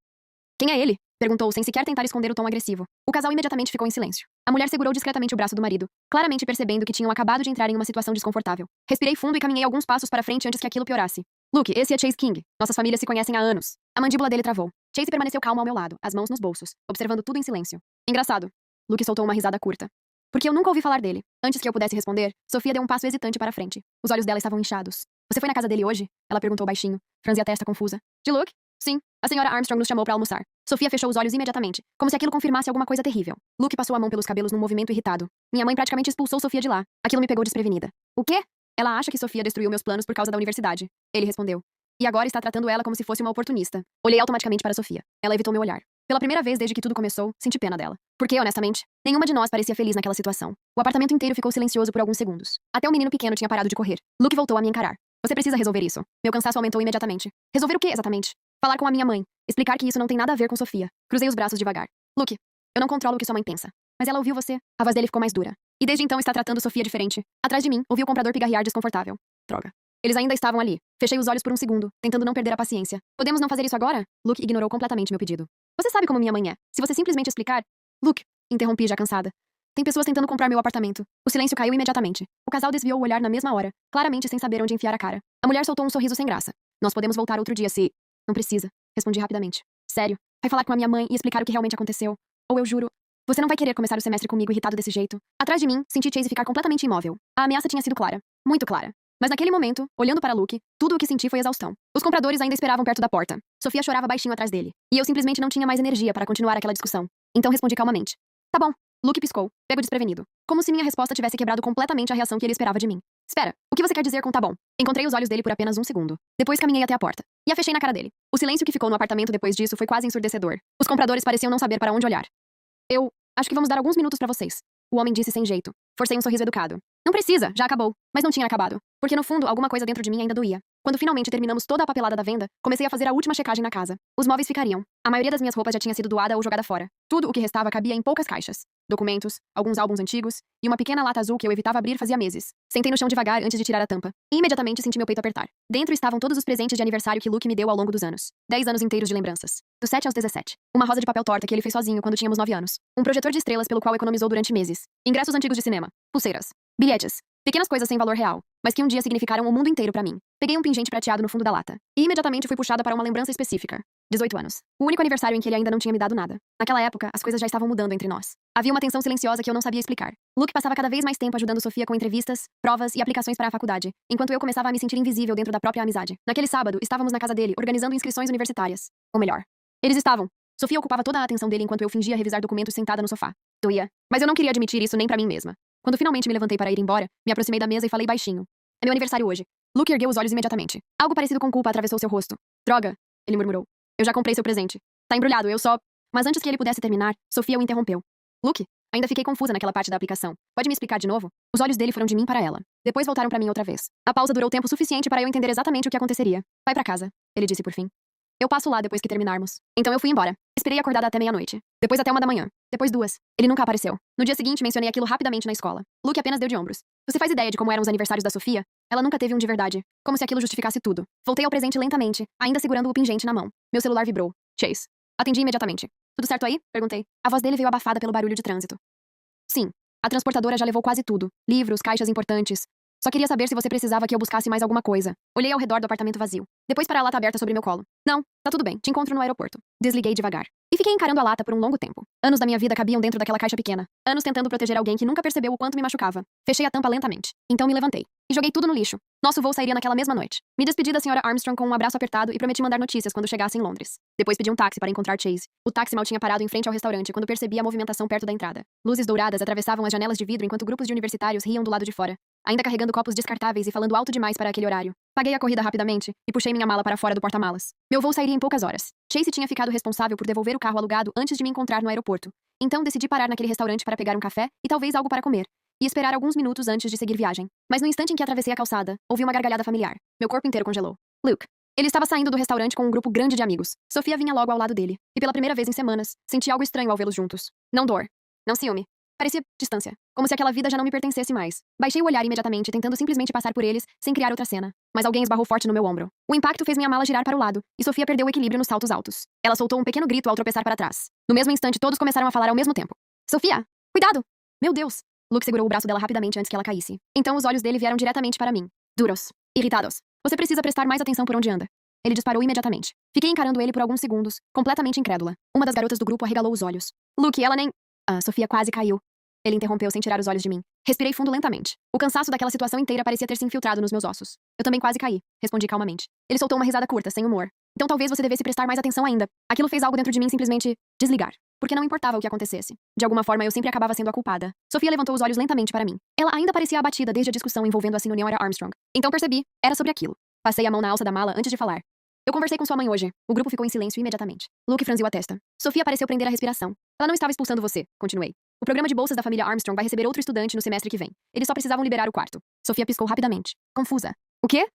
Quem é ele? Perguntou sem sequer tentar esconder o tom agressivo. O casal imediatamente ficou em silêncio. A mulher segurou discretamente o braço do marido, claramente percebendo que tinham acabado de entrar em uma situação desconfortável. Respirei fundo e caminhei alguns passos para frente antes que aquilo piorasse. Luke, esse é Chase King. Nossas famílias se conhecem há anos. A mandíbula dele travou. Chase permaneceu calmo ao meu lado, as mãos nos bolsos, observando tudo em silêncio. Engraçado. Luke soltou uma risada curta. Porque eu nunca ouvi falar dele. Antes que eu pudesse responder, Sofia deu um passo hesitante para a frente. Os olhos dela estavam inchados. Você foi na casa dele hoje? Ela perguntou baixinho. Franzi a testa confusa. De Luke? Sim. A senhora Armstrong nos chamou para almoçar. Sofia fechou os olhos imediatamente, como se aquilo confirmasse alguma coisa terrível. Luke passou a mão pelos cabelos num movimento irritado. Minha mãe praticamente expulsou Sofia de lá. Aquilo me pegou desprevenida. O quê? Ela acha que Sofia destruiu meus planos por causa da universidade. Ele respondeu. E agora está tratando ela como se fosse uma oportunista. Olhei automaticamente para Sofia. Ela evitou meu olhar. Pela primeira vez desde que tudo começou, senti pena dela. Porque, honestamente, nenhuma de nós parecia feliz naquela situação. O apartamento inteiro ficou silencioso por alguns segundos. Até o menino pequeno tinha parado de correr. Luke voltou a me encarar. Você precisa resolver isso. Meu cansaço aumentou imediatamente. Resolver o quê, exatamente? Falar com a minha mãe. Explicar que isso não tem nada a ver com Sofia. Cruzei os braços devagar. Luke, eu não controlo o que sua mãe pensa. Mas ela ouviu você. A voz dele ficou mais dura. E desde então está tratando Sofia diferente. Atrás de mim, ouvi o comprador pigarrear desconfortável. Droga. Eles ainda estavam ali. Fechei os olhos por um segundo, tentando não perder a paciência. Podemos não fazer isso agora? Luke ignorou completamente meu pedido. Você sabe como minha mãe é. Se você simplesmente explicar... Luke, interrompi já cansada. Tem pessoas tentando comprar meu apartamento. O silêncio caiu imediatamente. O casal desviou o olhar na mesma hora, claramente sem saber onde enfiar a cara. A mulher soltou um sorriso sem graça. Nós podemos voltar outro dia se... Não precisa. Respondi rapidamente. Sério? Vai falar com a minha mãe e explicar o que realmente aconteceu? Ou eu juro... Você não vai querer começar o semestre comigo irritado desse jeito. Atrás de mim, senti Chase ficar completamente imóvel. A ameaça tinha sido clara. Muito clara. Mas naquele momento, olhando para Luke, tudo o que senti foi exaustão. Os compradores ainda esperavam perto da porta. Sofia chorava baixinho atrás dele. E eu simplesmente não tinha mais energia para continuar aquela discussão. Então respondi calmamente. Tá bom. Luke piscou, pego desprevenido. Como se minha resposta tivesse quebrado completamente a reação que ele esperava de mim. Espera, o que você quer dizer com tá bom? Encontrei os olhos dele por apenas um segundo. Depois caminhei até a porta. E a fechei na cara dele. O silêncio que ficou no apartamento depois disso foi quase ensurdecedor. Os compradores pareciam não saber para onde olhar. Acho que vamos dar alguns minutos para vocês. O homem disse sem jeito. Forcei um sorriso educado. Não precisa, já acabou. Mas não tinha acabado. Porque no fundo, alguma coisa dentro de mim ainda doía. Quando finalmente terminamos toda a papelada da venda, comecei a fazer a última checagem na casa. Os móveis ficariam. A maioria das minhas roupas já tinha sido doada ou jogada fora. Tudo o que restava cabia em poucas caixas. Documentos, alguns álbuns antigos e uma pequena lata azul que eu evitava abrir fazia meses. Sentei no chão devagar antes de tirar a tampa. E imediatamente senti meu peito apertar. Dentro estavam todos os presentes de aniversário que Luke me deu ao longo dos anos. 10 anos inteiros de lembranças. Dos 7 aos 17. Uma rosa de papel torta que ele fez sozinho quando tínhamos 9 anos. Um projetor de estrelas pelo qual economizou durante meses. Ingressos antigos de cinema. Pulseiras. Bilhetes. Pequenas coisas sem valor real, mas que um dia significaram o mundo inteiro pra mim. Peguei um pingente prateado no fundo da lata. E imediatamente fui puxada para uma lembrança específica. 18 anos. O único aniversário em que ele ainda não tinha me dado nada. Naquela época, as coisas já estavam mudando entre nós. Havia uma tensão silenciosa que eu não sabia explicar. Luke passava cada vez mais tempo ajudando Sofia com entrevistas, provas e aplicações para a faculdade, enquanto eu começava a me sentir invisível dentro da própria amizade. Naquele sábado, estávamos na casa dele, organizando inscrições universitárias. Ou melhor, eles estavam. Sofia ocupava toda a atenção dele enquanto eu fingia revisar documentos sentada no sofá. Doía. Mas eu não queria admitir isso nem pra mim mesma. Quando finalmente me levantei para ir embora, me aproximei da mesa e falei baixinho. É meu aniversário hoje. Luke ergueu os olhos imediatamente. Algo parecido com culpa atravessou seu rosto. Droga, ele murmurou. Eu já comprei seu presente. Tá embrulhado, eu só... Mas antes que ele pudesse terminar, Sofia o interrompeu. Luke, ainda fiquei confusa naquela parte da aplicação. Pode me explicar de novo? Os olhos dele foram de mim para ela. Depois voltaram pra mim outra vez. A pausa durou tempo suficiente para eu entender exatamente o que aconteceria. Vai pra casa, ele disse por fim. Eu passo lá depois que terminarmos. Então eu fui embora. Esperei acordada até meia-noite. Depois até 1 da manhã. Depois 2. Ele nunca apareceu. No dia seguinte, mencionei aquilo rapidamente na escola. Luke apenas deu de ombros. Você faz ideia de como eram os aniversários da Sofia? Ela nunca teve um de verdade. Como se aquilo justificasse tudo. Voltei ao presente lentamente, ainda segurando o pingente na mão. Meu celular vibrou. Chase. Atendi imediatamente. Tudo certo aí? Perguntei. A voz dele veio abafada pelo barulho de trânsito. Sim. A transportadora já levou quase tudo. Livros, caixas importantes. Só queria saber se você precisava que eu buscasse mais alguma coisa. Olhei ao redor do apartamento vazio. Depois para a lata aberta sobre meu colo. Não, tá tudo bem. Te encontro no aeroporto. Desliguei devagar. E fiquei encarando a lata por um longo tempo. Anos da minha vida cabiam dentro daquela caixa pequena. Anos tentando proteger alguém que nunca percebeu o quanto me machucava. Fechei a tampa lentamente. Então me levantei. E joguei tudo no lixo. Nosso voo sairia naquela mesma noite. Me despedi da senhora Armstrong com um abraço apertado e prometi mandar notícias quando chegasse em Londres. Depois pedi um táxi para encontrar Chase. O táxi mal tinha parado em frente ao restaurante quando percebi a movimentação perto da entrada. Luzes douradas atravessavam as janelas de vidro enquanto grupos de universitários riam do lado de fora, ainda carregando copos descartáveis e falando alto demais para aquele horário. Paguei a corrida rapidamente e puxei minha mala para fora do porta-malas. Meu voo sairia em poucas horas. Chase tinha ficado responsável por devolver o carro alugado antes de me encontrar no aeroporto. Então decidi parar naquele restaurante para pegar um café e talvez algo para comer. E esperar alguns minutos antes de seguir viagem. Mas no instante em que atravessei a calçada, ouvi uma gargalhada familiar. Meu corpo inteiro congelou. Luke. Ele estava saindo do restaurante com um grupo grande de amigos. Sofia vinha logo ao lado dele. E pela primeira vez em semanas, senti algo estranho ao vê-los juntos. Não dor. Não ciúme. Parecia distância. Como se aquela vida já não me pertencesse mais. Baixei o olhar imediatamente, tentando simplesmente passar por eles, sem criar outra cena. Mas alguém esbarrou forte no meu ombro. O impacto fez minha mala girar para o lado, e Sofia perdeu o equilíbrio nos saltos altos. Ela soltou um pequeno grito ao tropeçar para trás. No mesmo instante, todos começaram a falar ao mesmo tempo. Sofia! Cuidado! Meu Deus! Luke segurou o braço dela rapidamente antes que ela caísse. Então os olhos dele vieram diretamente para mim. Duros. Irritados. Você precisa prestar mais atenção por onde anda. Ele disparou imediatamente. Fiquei encarando ele por alguns segundos, completamente incrédula. Uma das garotas do grupo arregalou os olhos. Luke, ela nem... Sofia quase caiu. Ele interrompeu sem tirar os olhos de mim. Respirei fundo lentamente. O cansaço daquela situação inteira parecia ter se infiltrado nos meus ossos. Eu também quase caí, respondi calmamente. Ele soltou uma risada curta, sem humor. Então talvez você devesse prestar mais atenção ainda. Aquilo fez algo dentro de mim simplesmente desligar. Porque não importava o que acontecesse. De alguma forma eu sempre acabava sendo a culpada. Sofia levantou os olhos lentamente para mim. Ela ainda parecia abatida desde a discussão envolvendo a senhora Armstrong. Então percebi, era sobre aquilo. Passei a mão na alça da mala antes de falar. Eu conversei com sua mãe hoje. O grupo ficou em silêncio imediatamente. Luke franziu a testa. Sofia pareceu prender a respiração. Ela não estava expulsando você, continuei. O programa de bolsas da família Armstrong vai receber outro estudante no semestre que vem. Eles só precisavam liberar o quarto. Sofia piscou rapidamente, confusa. O quê?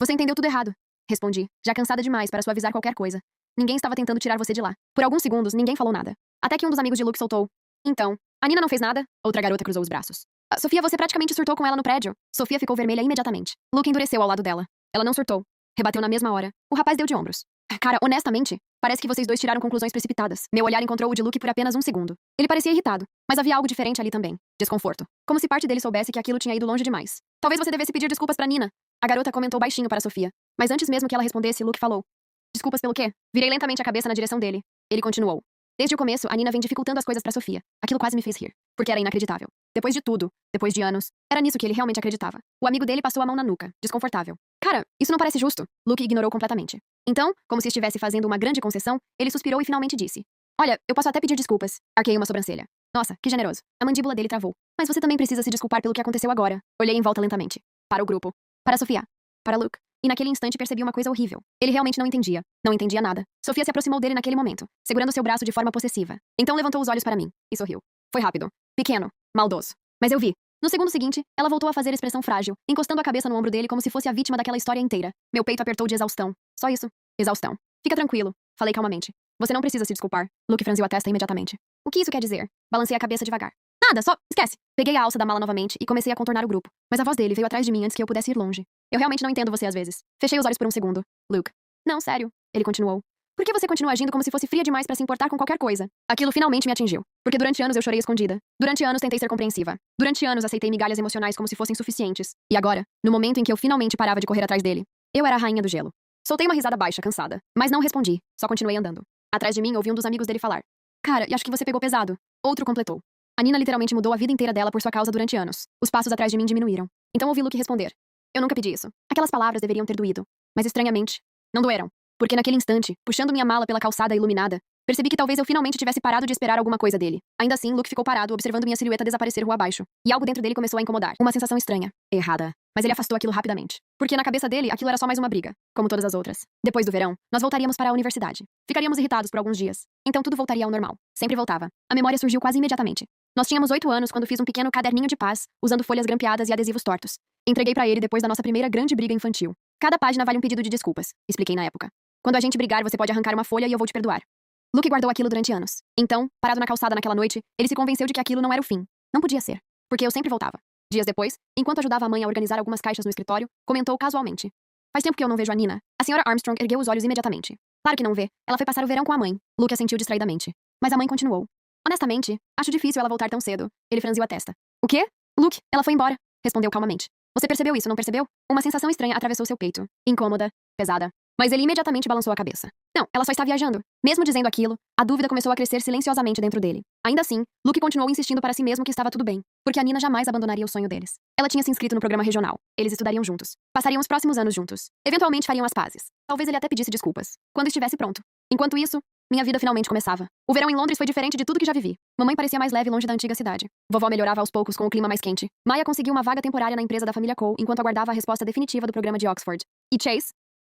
Você entendeu tudo errado. Respondi, já cansada demais para suavizar qualquer coisa. Ninguém estava tentando tirar você de lá. Por alguns segundos, ninguém falou nada. Até que um dos amigos de Luke soltou. Então, a Nina não fez nada? Outra garota cruzou os braços. Sofia, você praticamente surtou com ela no prédio. Sofia ficou vermelha imediatamente. Luke endureceu ao lado dela. Ela não surtou. Rebateu na mesma hora. O rapaz deu de ombros. Cara, honestamente, parece que vocês dois tiraram conclusões precipitadas. Meu olhar encontrou o de Luke por apenas um segundo. Ele parecia irritado, mas havia algo diferente ali também. Desconforto. Como se parte dele soubesse que aquilo tinha ido longe demais. Talvez você devesse pedir desculpas pra Nina. A garota comentou baixinho para Sofia. Mas antes mesmo que ela respondesse, Luke falou. Desculpas pelo quê? Virei lentamente a cabeça na direção dele. Ele continuou. Desde o começo, a Nina vem dificultando as coisas pra Sofia. Aquilo quase me fez rir. Porque era inacreditável. Depois de tudo, depois de anos, era nisso que ele realmente acreditava. O amigo dele passou a mão na nuca, desconfortável. Cara, isso não parece justo. Luke ignorou completamente. Então, como se estivesse fazendo uma grande concessão, ele suspirou e finalmente disse. Olha, eu posso até pedir desculpas. Arquei uma sobrancelha. Nossa, que generoso. A mandíbula dele travou. Mas você também precisa se desculpar pelo que aconteceu agora. Olhei em volta lentamente. Para o grupo. Para Sofia. Para Luke. E naquele instante percebi uma coisa horrível. Ele realmente não entendia. Não entendia nada. Sofia se aproximou dele naquele momento, segurando seu braço de forma possessiva. Então levantou os olhos para mim e sorriu. Foi rápido. Pequeno. Maldoso. Mas eu vi. No segundo seguinte, ela voltou a fazer expressão frágil, encostando a cabeça no ombro dele como se fosse a vítima daquela história inteira. Meu peito apertou de exaustão. Só isso. Exaustão. Fica tranquilo. Falei calmamente. Você não precisa se desculpar. Luke franziu a testa imediatamente. O que isso quer dizer? Balancei a cabeça devagar. Nada, só esquece. Peguei a alça da mala novamente e comecei a contornar o grupo. Mas a voz dele veio atrás de mim antes que eu pudesse ir longe. Eu realmente não entendo você às vezes. Fechei os olhos por um segundo. Luke. Não, sério. Ele continuou. Por que você continua agindo como se fosse fria demais pra se importar com qualquer coisa? Aquilo finalmente me atingiu. Porque durante anos eu chorei escondida. Durante anos tentei ser compreensiva. Durante anos aceitei migalhas emocionais como se fossem suficientes. E agora, no momento em que eu finalmente parava de correr atrás dele, eu era a rainha do gelo. Soltei uma risada baixa, cansada. Mas não respondi. Só continuei andando. Atrás de mim, ouvi um dos amigos dele falar. Cara, e acho que você pegou pesado. Outro completou. A Nina literalmente mudou a vida inteira dela por sua causa durante anos. Os passos atrás de mim diminuíram. Então ouvi Luke responder. Eu nunca pedi isso. Aquelas palavras deveriam ter doído. Mas estranhamente, não doeram. Porque naquele instante, puxando minha mala pela calçada iluminada, percebi que talvez eu finalmente tivesse parado de esperar alguma coisa dele. Ainda assim, Luke ficou parado, observando minha silhueta desaparecer rua abaixo. E algo dentro dele começou a incomodar. Uma sensação estranha. Errada. Mas ele afastou aquilo rapidamente. Porque na cabeça dele, aquilo era só mais uma briga. Como todas as outras. Depois do verão, nós voltaríamos para a universidade. Ficaríamos irritados por alguns dias. Então tudo voltaria ao normal. Sempre voltava. A memória surgiu quase imediatamente. Nós tínhamos 8 anos quando fiz um pequeno caderninho de paz, usando folhas grampeadas e adesivos tortos. Entreguei pra ele depois da nossa primeira grande briga infantil. Cada página vale um pedido de desculpas, expliquei na época. Quando a gente brigar, você pode arrancar uma folha e eu vou te perdoar. Luke guardou aquilo durante anos. Então, parado na calçada naquela noite, ele se convenceu de que aquilo não era o fim. Não podia ser. Porque eu sempre voltava. Dias depois, enquanto ajudava a mãe a organizar algumas caixas no escritório, comentou casualmente. Faz tempo que eu não vejo a Nina. A senhora Armstrong ergueu os olhos imediatamente. Claro que não vê. Ela foi passar o verão com a mãe. Luke assentiu distraidamente. Mas a mãe continuou. Honestamente, acho difícil ela voltar tão cedo. Ele franziu a testa. O quê? Luke, ela foi embora. Respondeu calmamente. Você percebeu isso, não percebeu? Uma sensação estranha atravessou seu peito. Incômoda. Pesada. Mas ele imediatamente balançou a cabeça. Não, ela só está viajando. Mesmo dizendo aquilo, a dúvida começou a crescer silenciosamente dentro dele. Ainda assim, Luke continuou insistindo para si mesmo que estava tudo bem, porque a Nina jamais abandonaria o sonho deles. Ela tinha se inscrito no programa regional. Eles estudariam juntos. Passariam os próximos anos juntos. Eventualmente fariam as pazes. Talvez ele até pedisse desculpas. Quando estivesse pronto. Enquanto isso, minha vida finalmente começava. O verão em Londres foi diferente de tudo que já vivi. Mamãe parecia mais leve longe da antiga cidade. Vovó melhorava aos poucos com o clima mais quente. Maya conseguiu uma vaga temporária na empresa da família Cole enquanto aguardava a resposta definitiva do programa de Oxford. E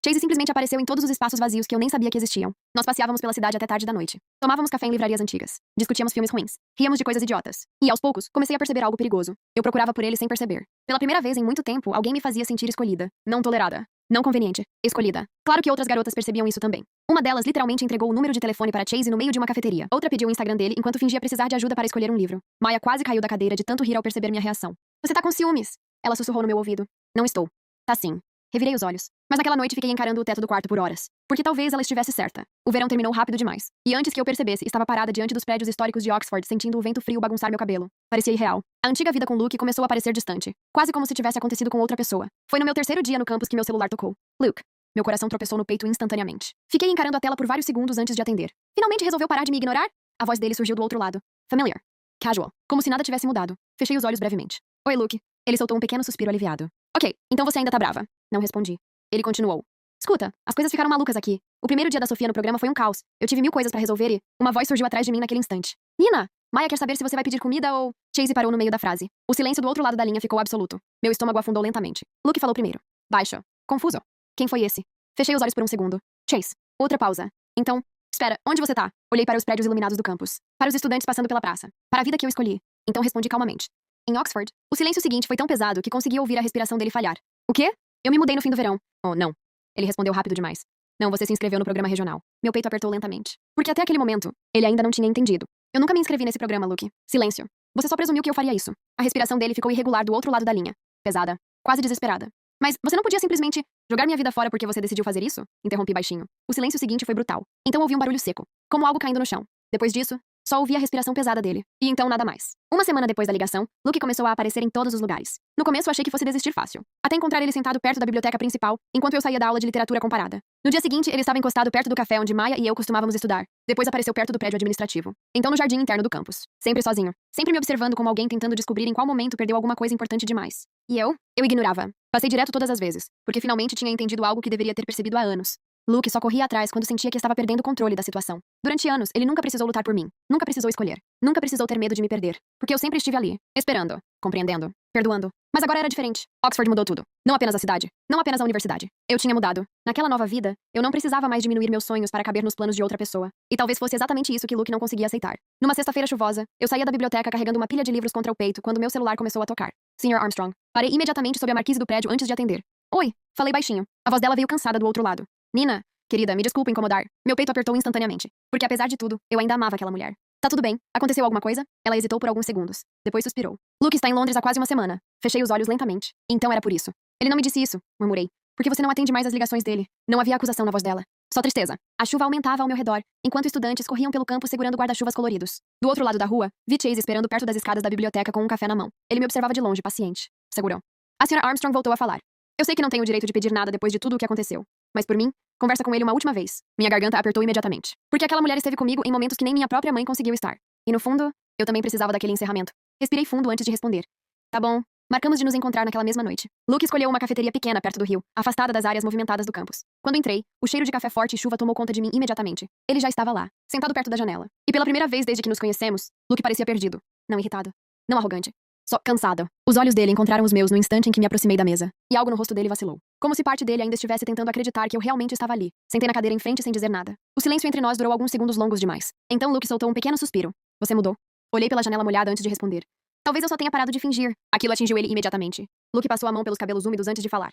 Chase simplesmente apareceu em todos os espaços vazios que eu nem sabia que existiam. Nós passeávamos pela cidade até tarde da noite. Tomávamos café em livrarias antigas. Discutíamos filmes ruins. Ríamos de coisas idiotas. E, aos poucos, comecei a perceber algo perigoso. Eu procurava por ele sem perceber. Pela primeira vez em muito tempo, alguém me fazia sentir escolhida. Não tolerada. Não conveniente. Escolhida. Claro que outras garotas percebiam isso também. Uma delas literalmente entregou o número de telefone para Chase no meio de uma cafeteria. Outra pediu o Instagram dele enquanto fingia precisar de ajuda para escolher um livro. Maya quase caiu da cadeira de tanto rir ao perceber minha reação. Você tá com ciúmes? Ela sussurrou no meu ouvido. Não estou. Tá sim. Revirei os olhos. Mas naquela noite fiquei encarando o teto do quarto por horas. Porque talvez ela estivesse certa. O verão terminou rápido demais. E antes que eu percebesse, estava parada diante dos prédios históricos de Oxford, sentindo o vento frio bagunçar meu cabelo. Parecia irreal. A antiga vida com Luke começou a parecer distante. Quase como se tivesse acontecido com outra pessoa. Foi no meu terceiro dia no campus que meu celular tocou. Luke. Meu coração tropeçou no peito instantaneamente. Fiquei encarando a tela por vários segundos antes de atender. Finalmente resolveu parar de me ignorar? A voz dele surgiu do outro lado. Familiar. Casual. Como se nada tivesse mudado. Fechei os olhos brevemente. Oi, Luke. Ele soltou um pequeno suspiro aliviado. Ok, então você ainda tá brava. Não respondi. Ele continuou. Escuta, as coisas ficaram malucas aqui. O primeiro dia da Sofia no programa foi um caos. Eu tive 1000 coisas pra resolver e uma voz surgiu atrás de mim naquele instante. Nina! Maya quer saber se você vai pedir comida ou... Chase parou no meio da frase. O silêncio do outro lado da linha ficou absoluto. Meu estômago afundou lentamente. Luke falou primeiro. Baixo. Confuso. Quem foi esse? Fechei os olhos por um segundo. Chase. Outra pausa. Então... Espera, onde você tá? Olhei para os prédios iluminados do campus. Para os estudantes passando pela praça. Para a vida que eu escolhi. Então respondi calmamente. Em Oxford, o silêncio seguinte foi tão pesado que consegui ouvir a respiração dele falhar. O quê? Eu me mudei no fim do verão. Oh, não. Ele respondeu rápido demais. Não, você se inscreveu no programa regional. Meu peito apertou lentamente. Porque até aquele momento, ele ainda não tinha entendido. Eu nunca me inscrevi nesse programa, Luke. Silêncio. Você só presumiu que eu faria isso. A respiração dele ficou irregular do outro lado da linha. Pesada. Quase desesperada. Mas você não podia simplesmente jogar minha vida fora porque você decidiu fazer isso? Interrompi baixinho. O silêncio seguinte foi brutal. Então ouvi um barulho seco. Como algo caindo no chão. Depois disso, só ouvi a respiração pesada dele. E então nada mais. Uma semana depois da ligação, Luke começou a aparecer em todos os lugares. No começo achei que fosse desistir fácil. Até encontrar ele sentado perto da biblioteca principal, enquanto eu saía da aula de literatura comparada. No dia seguinte, ele estava encostado perto do café onde Maya e eu costumávamos estudar. Depois apareceu perto do prédio administrativo. Então no jardim interno do campus. Sempre sozinho. Sempre me observando como alguém tentando descobrir em qual momento perdeu alguma coisa importante demais. E eu? Eu ignorava. Passei direto todas as vezes. Porque finalmente tinha entendido algo que deveria ter percebido há anos. Luke só corria atrás quando sentia que estava perdendo o controle da situação. Durante anos, ele nunca precisou lutar por mim. Nunca precisou escolher. Nunca precisou ter medo de me perder. Porque eu sempre estive ali, esperando, compreendendo, perdoando. Mas agora era diferente. Oxford mudou tudo. Não apenas a cidade. Não apenas a universidade. Eu tinha mudado. Naquela nova vida, eu não precisava mais diminuir meus sonhos para caber nos planos de outra pessoa. E talvez fosse exatamente isso que Luke não conseguia aceitar. Numa sexta-feira chuvosa, eu saía da biblioteca carregando uma pilha de livros contra o peito quando meu celular começou a tocar. Sr. Armstrong. Parei imediatamente sob a marquise do prédio antes de atender. Oi, falei baixinho. A voz dela veio cansada do outro lado. Nina, querida, me desculpa incomodar. Meu peito apertou instantaneamente. Porque apesar de tudo, eu ainda amava aquela mulher. Tá tudo bem? Aconteceu alguma coisa? Ela hesitou por alguns segundos. Depois suspirou. Luke está em Londres há quase uma semana. Fechei os olhos lentamente. Então era por isso. Ele não me disse isso, murmurei. Porque você não atende mais as ligações dele. Não havia acusação na voz dela. Só tristeza. A chuva aumentava ao meu redor, enquanto estudantes corriam pelo campo segurando guarda-chuvas coloridos. Do outro lado da rua, vi Chase esperando perto das escadas da biblioteca com um café na mão. Ele me observava de longe, paciente. Segurou. A Sra. Armstrong voltou a falar. Eu sei que não tenho o direito de pedir nada depois de tudo o que aconteceu. Mas por mim, conversa com ele uma última vez. Minha garganta apertou imediatamente. Porque aquela mulher esteve comigo em momentos que nem minha própria mãe conseguiu estar. E no fundo, eu também precisava daquele encerramento. Respirei fundo antes de responder. Tá bom. Marcamos de nos encontrar naquela mesma noite. Luke escolheu uma cafeteria pequena perto do rio, afastada das áreas movimentadas do campus. Quando entrei, o cheiro de café forte e chuva tomou conta de mim imediatamente. Ele já estava lá, sentado perto da janela. E pela primeira vez desde que nos conhecemos, Luke parecia perdido. Não irritado. Não arrogante. Só cansado. Os olhos dele encontraram os meus no instante em que me aproximei da mesa. E algo no rosto dele vacilou. Como se parte dele ainda estivesse tentando acreditar que eu realmente estava ali. Sentei na cadeira em frente sem dizer nada. O silêncio entre nós durou alguns segundos longos demais. Então Luke soltou um pequeno suspiro. Você mudou? Olhei pela janela molhada antes de responder. Talvez eu só tenha parado de fingir. Aquilo atingiu ele imediatamente. Luke passou a mão pelos cabelos úmidos antes de falar.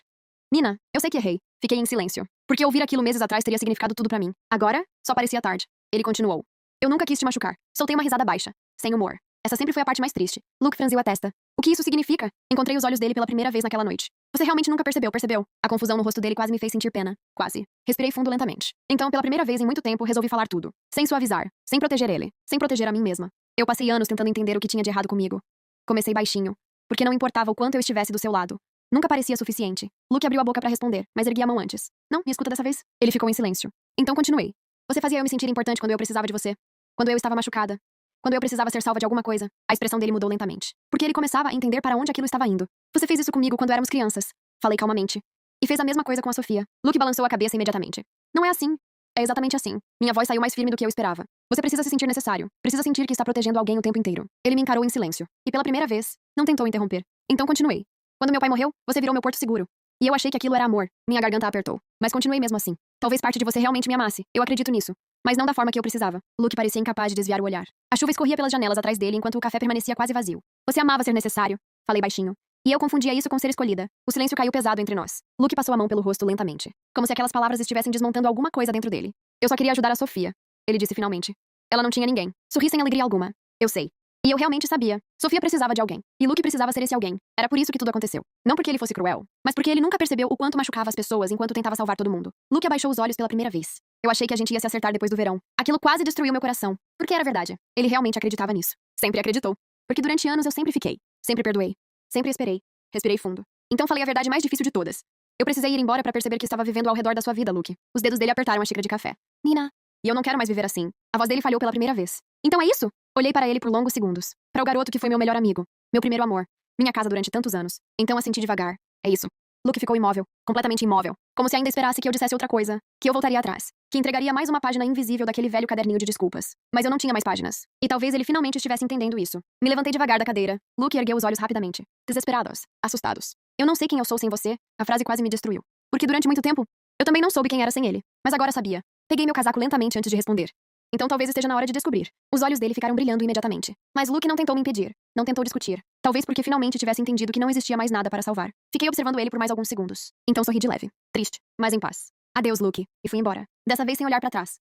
Nina, eu sei que errei. Fiquei em silêncio. Porque ouvir aquilo meses atrás teria significado tudo pra mim. Agora, só parecia tarde. Ele continuou. Eu nunca quis te machucar. Soltei uma risada baixa. Sem humor. Essa sempre foi a parte mais triste. Luke franziu a testa. O que isso significa? Encontrei os olhos dele pela primeira vez naquela noite. Você realmente nunca percebeu, percebeu? A confusão no rosto dele quase me fez sentir pena. Quase. Respirei fundo lentamente. Então, pela primeira vez em muito tempo, resolvi falar tudo. Sem suavizar. Sem proteger ele. Sem proteger a mim mesma. Eu passei anos tentando entender o que tinha de errado comigo. Comecei baixinho. Porque não importava o quanto eu estivesse do seu lado. Nunca parecia suficiente. Luke abriu a boca pra responder, mas ergui a mão antes. Não, me escuta dessa vez? Ele ficou em silêncio. Então continuei. Você fazia eu me sentir importante quando eu precisava de você. Quando eu estava machucada. Quando eu precisava ser salva de alguma coisa. A expressão dele mudou lentamente. Porque ele começava a entender para onde aquilo estava indo. Você fez isso comigo quando éramos crianças. Falei calmamente. E fez a mesma coisa com a Sofia. Luke balançou a cabeça imediatamente. Não é assim. É exatamente assim. Minha voz saiu mais firme do que eu esperava. Você precisa se sentir necessário. Precisa sentir que está protegendo alguém o tempo inteiro. Ele me encarou em silêncio. E pela primeira vez, não tentou interromper. Então continuei. Quando meu pai morreu, você virou meu porto seguro. E eu achei que aquilo era amor. Minha garganta apertou. Mas continuei mesmo assim. Talvez parte de você realmente me amasse. Eu acredito nisso. Mas não da forma que eu precisava. Luke parecia incapaz de desviar o olhar. A chuva escorria pelas janelas atrás dele enquanto o café permanecia quase vazio. Você amava ser necessário. Falei baixinho. E eu confundia isso com ser escolhida. O silêncio caiu pesado entre nós. Luke passou a mão pelo rosto lentamente. Como se aquelas palavras estivessem desmontando alguma coisa dentro dele. Eu só queria ajudar a Sofia. Ele disse finalmente. Ela não tinha ninguém. Sorri sem alegria alguma. Eu sei. E eu realmente sabia. Sofia precisava de alguém. E Luke precisava ser esse alguém. Era por isso que tudo aconteceu. Não porque ele fosse cruel, mas porque ele nunca percebeu o quanto machucava as pessoas enquanto tentava salvar todo mundo. Luke abaixou os olhos pela primeira vez. Eu achei que a gente ia se acertar depois do verão. Aquilo quase destruiu meu coração. Porque era verdade. Ele realmente acreditava nisso. Sempre acreditou. Porque durante anos eu sempre fiquei. Sempre perdoei. Sempre esperei. Respirei fundo. Então falei a verdade mais difícil de todas. Eu precisei ir embora pra perceber que estava vivendo ao redor da sua vida, Luke. Os dedos dele apertaram a xícara de café. Nina. E eu não quero mais viver assim. A voz dele falhou pela primeira vez. Então é isso? Olhei para ele por longos segundos. Para o garoto que foi meu melhor amigo. Meu primeiro amor. Minha casa durante tantos anos. Então assenti devagar. É isso. Luke ficou imóvel. Completamente imóvel. Como se ainda esperasse que eu dissesse outra coisa. Que eu voltaria atrás. Que entregaria mais uma página invisível daquele velho caderninho de desculpas. Mas eu não tinha mais páginas. E talvez ele finalmente estivesse entendendo isso. Me levantei devagar da cadeira. Luke ergueu os olhos rapidamente. Desesperados. Assustados. Eu não sei quem eu sou sem você. A frase quase me destruiu. Porque durante muito tempo, eu também não soube quem era sem ele. Mas agora sabia. Peguei meu casaco lentamente antes de responder. Então talvez esteja na hora de descobrir. Os olhos dele ficaram brilhando imediatamente. Mas Luke não tentou me impedir. Não tentou discutir. Talvez porque finalmente tivesse entendido que não existia mais nada para salvar. Fiquei observando ele por mais alguns segundos. Então sorri de leve. Triste, mas em paz. Adeus, Luke. E fui embora. Dessa vez sem olhar para trás.